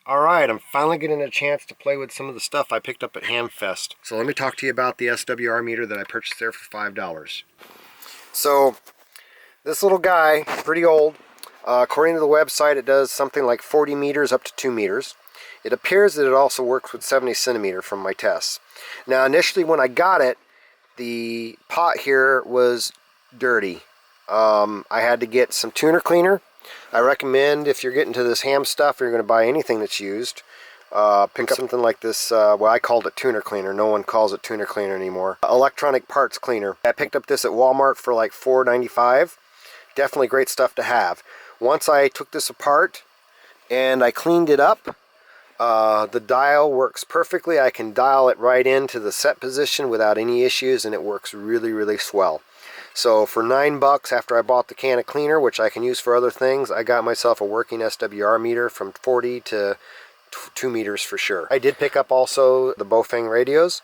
Alright, I'm finally getting a chance to play with some of the stuff I picked up at Hamfest. So let me talk to you about the SWR meter that I purchased there for $5. So, this little guy, pretty old. According to the website, it does something like 40 meters up to 2 meters. It appears that it also works with 70 centimeter from my tests. Now, initially when I got it, the pot here was dirty. I had to get some tuner cleaner. I recommend if you're getting to this ham stuff, or you're going to buy anything that's used, pick up something like this. Well, I called it tuner cleaner. No one calls it tuner cleaner anymore. Electronic parts cleaner. I picked up this at Walmart for like $4.95. Definitely great stuff to have. Once I took this apart and I cleaned it up, the dial works perfectly. I can dial it right into the set position without any issues, and it works really, really swell. So for $9 after I bought the can of cleaner, which I can use for other things, I got myself a working SWR meter from 40 to 2 meters for sure. I did pick up also the Baofeng radios,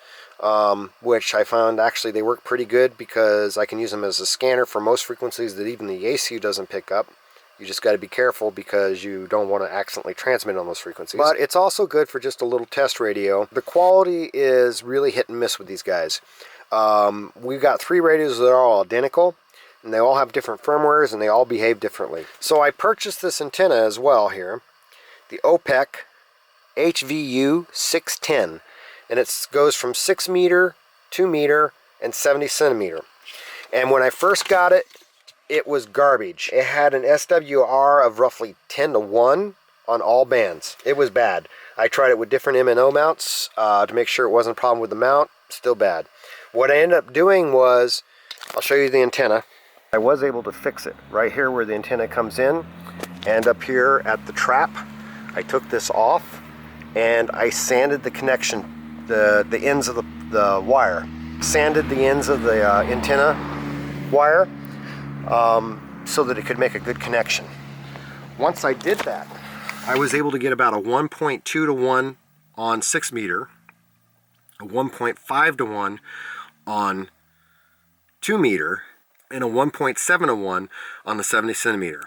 which I found actually they work pretty good because I can use them as a scanner for most frequencies that even the ACU doesn't pick up. You just got to be careful because you don't want to accidentally transmit on those frequencies. But it's also good for just a little test radio. The quality is really hit and miss with these guys. We've got 3 radios that are all identical, and they all have different firmwares, and they all behave differently. So I purchased this antenna as well here, the Opek HVU 610, and it goes from 6 meter, 2 meter, and 70 centimeter. And when I first got it, it was garbage. It had an SWR of roughly 10 to 1 on all bands. It was bad. I tried it with different MNO mounts to make sure it wasn't a problem with the mount. Still bad. What I ended up doing was, I'll show you the antenna. I was able to fix it right here where the antenna comes in, and up here at the trap. I took this off and I sanded the connection, the ends of the wire. Sanded the ends of the antenna wire so that it could make a good connection. Once I did that, I was able to get about a 1.2 to 1 on 6 meter, a 1.5 to 1 on 2 meter, and a 1.7 to 1 on the 70 centimeter.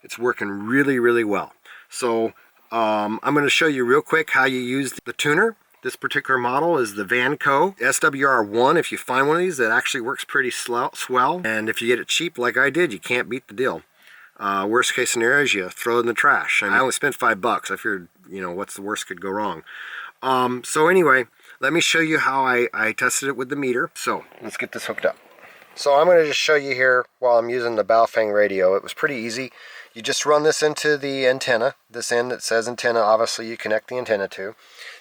It's working really, really well. So I'm going to show you real quick how you use the tuner. This particular model is the Vanco SWR-1. If you find one of these, that actually works pretty swell. And if you get it cheap like I did, you can't beat the deal. Worst case scenario is you throw it in the trash. I only spent $5. I figured, you know, what's the worst could go wrong. So anyway, let me show you how I tested it with the meter. So let's get this hooked up. So I'm going to just show you here while I'm using the Baofeng radio. It was pretty easy. You just run this into the antenna. This end that says antenna, obviously you connect the antenna to.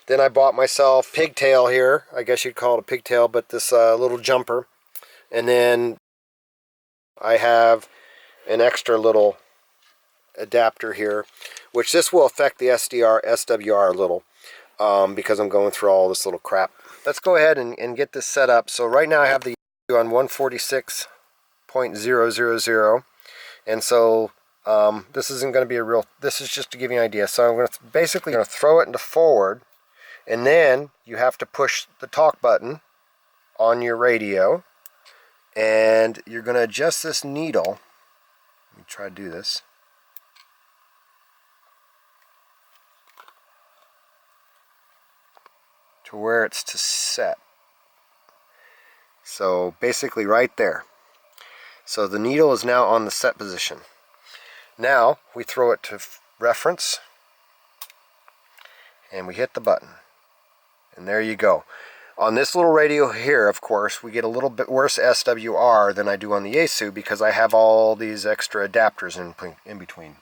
Then I bought myself pigtail here. I guess you'd call it a pigtail, but this little jumper. And then I have an extra little adapter here, which this will affect the SWR a little. Because I'm going through all this little crap. Let's go ahead and get this set up. So right now I have the on 146.000, and so this isn't going to be a real, this is just to give you an idea. So I'm going to basically throw it into forward, and then you have to push the talk button on your radio, and you're going to adjust this needle. Let me try to do this. To where it's to set. So basically right there. So the needle is now on the set position. Now we throw it to reference and we hit the button. And there you go. On this little radio here, of course, we get a little bit worse SWR than I do on the ACU because I have all these extra adapters in between.